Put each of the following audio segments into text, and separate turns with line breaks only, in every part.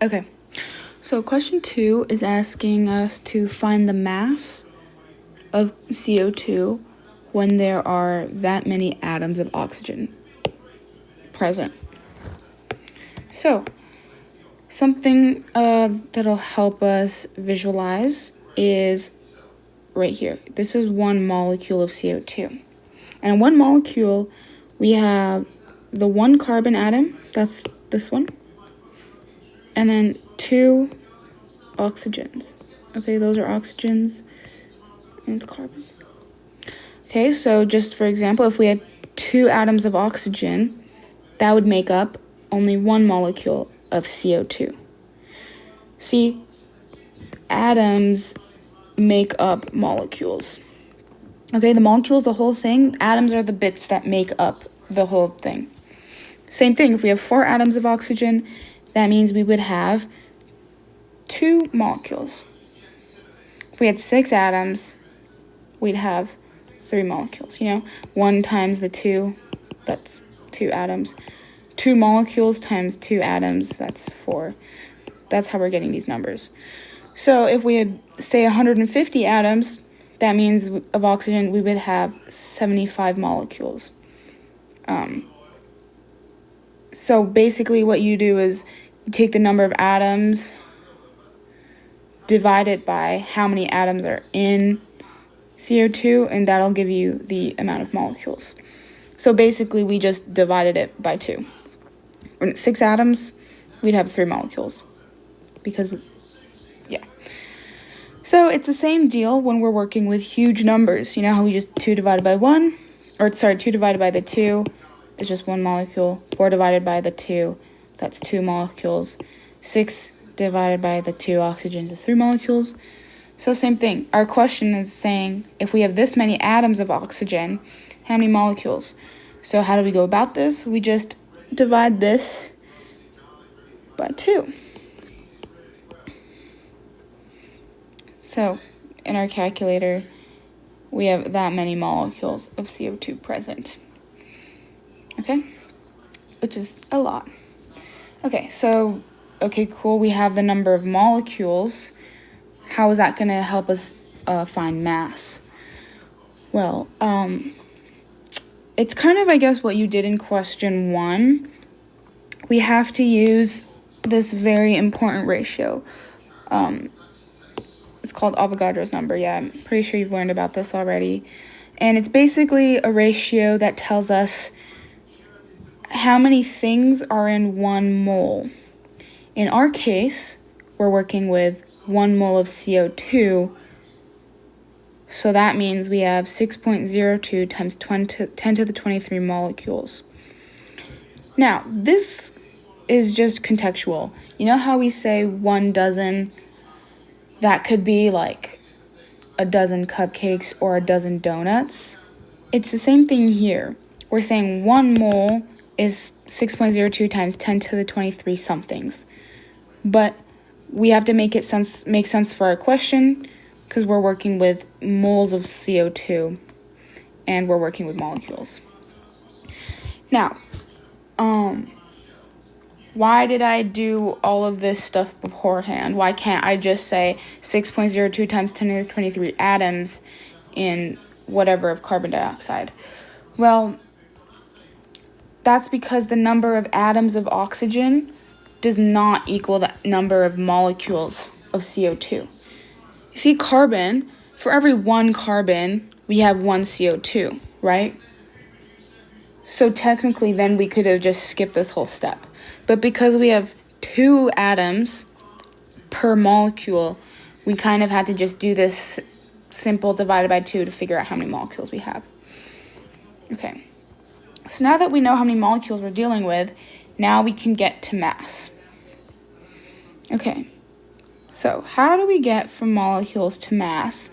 Okay, so question 2 is asking us to find the mass of CO2 when there are that many atoms of oxygen present. So, something that'll help us visualize is right here. This is one molecule of CO2. And in one molecule, we have the one carbon atom, that's this one, and then 2 oxygens. Okay, those are oxygens, and it's carbon. Okay, so just for example, if we had 2 atoms of oxygen, that would make up only one molecule of CO2. See, atoms make up molecules. Okay, the molecule is the whole thing. Atoms are the bits that make up the whole thing. Same thing, if we have 4 atoms of oxygen, that means we would have 2 molecules. If we had 6 atoms, we'd have 3 molecules. 1 times the 2, that's 2 atoms. 2 molecules times 2 atoms, that's 4. That's how we're getting these numbers. So if we had, say, 150 atoms, that means of oxygen, we would have 75 molecules. So basically what you do is you take the number of atoms, divide it by how many atoms are in CO2, and that'll give you the amount of molecules. So basically we just divided it by 2. When it's 6 atoms, we'd have 3 molecules. Because, yeah. So it's the same deal when we're working with huge numbers. You know how we just 2 divided by 2 divided by the 2 is just 1 molecule. 4 divided by the 2, that's 2 molecules. 6 divided by the 2 oxygens is 3 molecules. So same thing. Our question is saying if we have this many atoms of oxygen, how many molecules? So how do we go about this? We just divide this by 2. So in our calculator, we have that many molecules of CO2 present. Okay? Which is a lot. Okay, cool. We have the number of molecules. How is that going to help us find mass? Well, it's kind of, I guess, what you did in question 1. We have to use this very important ratio. It's called Avogadro's number. Yeah, I'm pretty sure you've learned about this already. And it's basically a ratio that tells us how many things are in 1 mole. In our case, we're working with 1 mole of CO2, so that means we have 6.02 times 10 to the 23 molecules. Now, this is just contextual. You know how we say 1 dozen? That could be like a dozen cupcakes or a dozen donuts. It's the same thing here. We're saying 1 mole is 6.02 times 10 to the 23 somethings. But we have to make sense for our question because we're working with moles of CO2 and we're working with molecules. Now, why did I do all of this stuff beforehand? Why can't I just say 6.02 times 10 to the 23 atoms in whatever of carbon dioxide? Well, that's because the number of atoms of oxygen does not equal the number of molecules of CO2. You see, carbon, for every 1 carbon, we have 1 CO2, right? So technically, then we could have just skipped this whole step. But because we have 2 atoms per molecule, we kind of had to just do this simple divided by 2 to figure out how many molecules we have. Okay. So now that we know how many molecules we're dealing with, now we can get to mass. Okay, so how do we get from molecules to mass?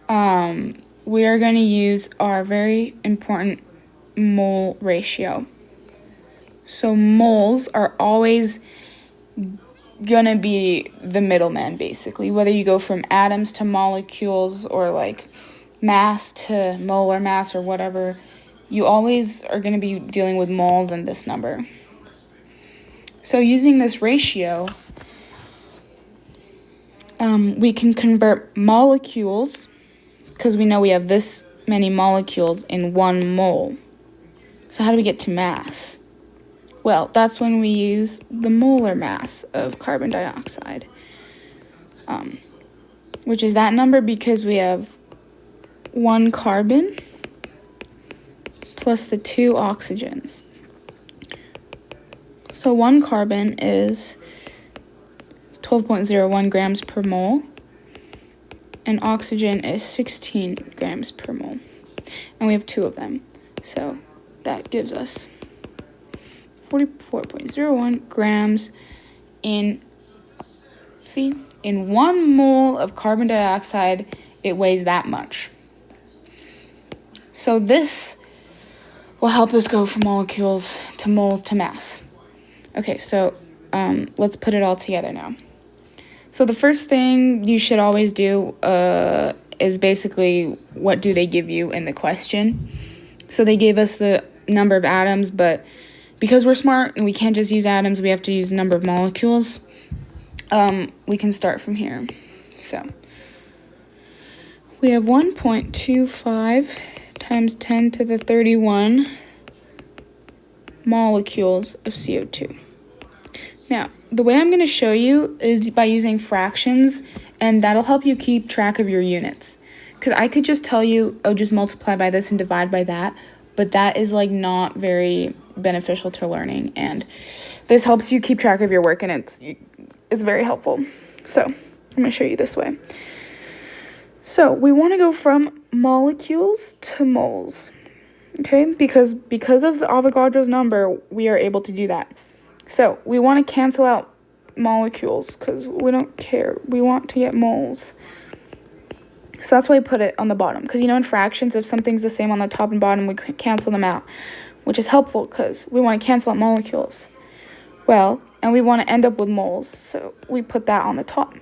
We are going to use our very important mole ratio. So moles are always going to be the middleman, basically, whether you go from atoms to molecules or like mass to molar mass or whatever. You always are going to be dealing with moles and this number. So using this ratio, We can convert molecules, because we know we have this many molecules in 1 mole. So how do we get to mass? Well, that's when we use the molar mass of carbon dioxide, which is that number because we have 1 carbon plus the 2 oxygens. So 1 carbon is 12.01 grams per mole, and oxygen is 16 grams per mole. And we have 2 of them. So that gives us 44.01 grams in 1 mole of carbon dioxide, it weighs that much. So this will help us go from molecules to moles to mass. Okay, so let's put it all together now. So the first thing you should always do is basically what do they give you in the question. So they gave us the number of atoms, but because we're smart and we can't just use atoms, we have to use number of molecules. We can start from here. So we have 1.25 times 10 to the 31 molecules of CO2. Now, the way I'm going to show you is by using fractions, and that'll help you keep track of your units. Because I could just tell you, oh, just multiply by this and divide by that, but that is like not very beneficial to learning, and this helps you keep track of your work, and it's very helpful. So I'm going to show you this way. So we want to go from molecules to moles, okay? Because of the Avogadro's number, we are able to do that. So we want to cancel out molecules because we don't care. We want to get moles. So that's why I put it on the bottom. Because, in fractions, if something's the same on the top and bottom, we cancel them out, which is helpful because we want to cancel out molecules. Well, and we want to end up with moles, so we put that on the top.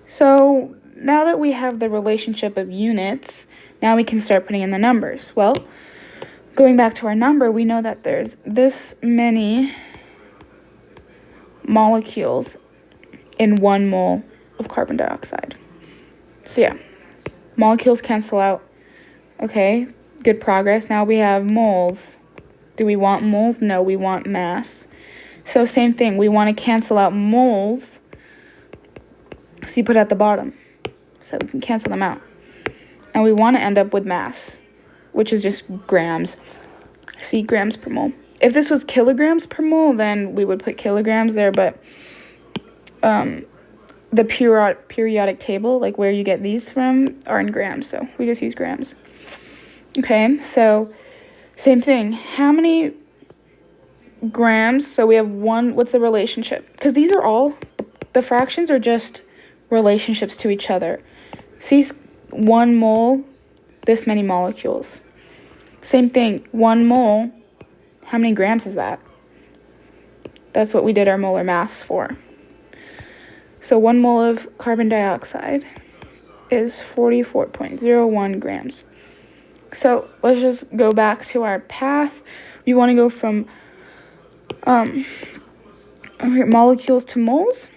So now that we have the relationship of units, now we can start putting in the numbers. Well, going back to our number, we know that there's this many molecules in 1 mole of carbon dioxide. So yeah, molecules cancel out. Okay, good progress. Now we have moles. Do we want moles? No, we want mass. So same thing, we want to cancel out moles. So you put it at the bottom, so we can cancel them out. And we want to end up with mass, which is just grams. See, grams per mole. If this was kilograms per mole, then we would put kilograms there, but the periodic table, like where you get these from, are in grams, so we just use grams. Okay, so same thing. How many grams? So we have 1, what's the relationship? Because these are all, the fractions are just relationships to each other. See, 1 mole, this many molecules. Same thing, 1 mole, how many grams is that? That's what we did our molar mass for. So 1 mole of carbon dioxide is 44.01 grams. So let's just go back to our path. We want to go from molecules to moles.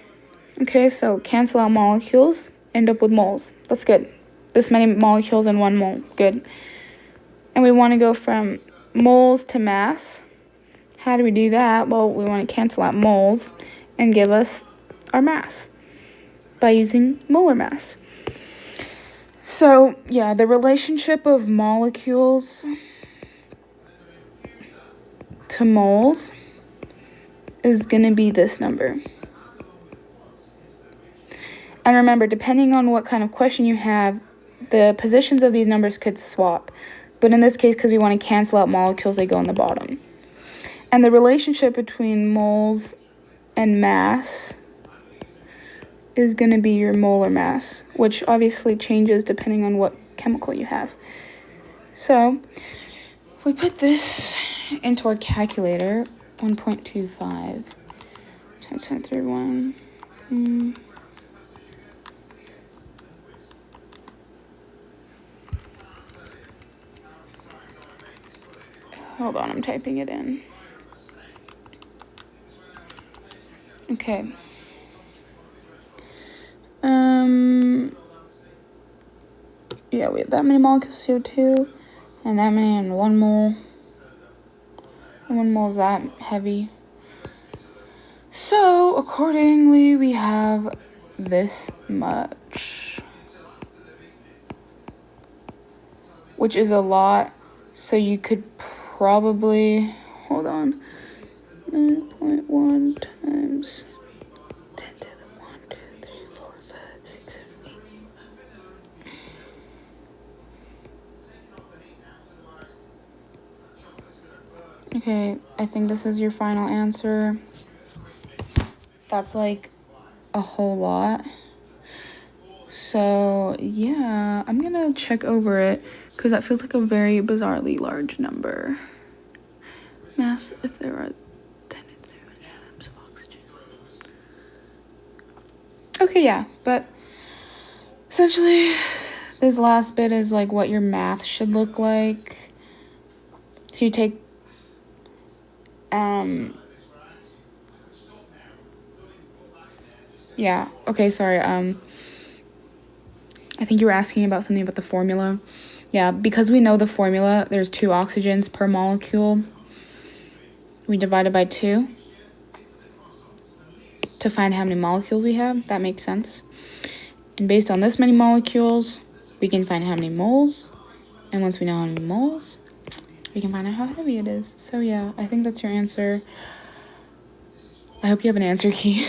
Okay, so cancel out molecules, end up with moles. That's good. This many molecules in 1 mole, good. And we want to go from moles to mass. How do we do that? Well, we want to cancel out moles and give us our mass by using molar mass. So, yeah, the relationship of molecules to moles is going to be this number. And remember, depending on what kind of question you have, the positions of these numbers could swap. But in this case, because we want to cancel out molecules, they go on the bottom. And the relationship between moles and mass is going to be your molar mass, which obviously changes depending on what chemical you have. So, if we put this into our calculator, 1.25 times 1031. Hold on, I'm typing it in. Okay. yeah, we have that many molecules of CO2, and that many in 1 mole. And 1 mole is that heavy. So, accordingly, we have this much, which is a lot. So you could probably, hold on, 9.1 times 10 to the 1, 2, 3, 4, 5, 6, 7, 8. Okay, I think this is your final answer. That's like a whole lot. So yeah, I'm gonna check over it because that feels like a very bizarrely large number. Mass if there are 10 atoms of oxygen. Okay, yeah, but essentially this last bit is like what your math should look like. So you take yeah, okay, sorry. I think you were asking about something about the formula. Yeah, because we know the formula, there's 2 oxygens per molecule. We divide it by 2 to find how many molecules we have. That makes sense. And based on this many molecules, we can find how many moles. And once we know how many moles, we can find out how heavy it is. So yeah, I think that's your answer. I hope you have an answer key.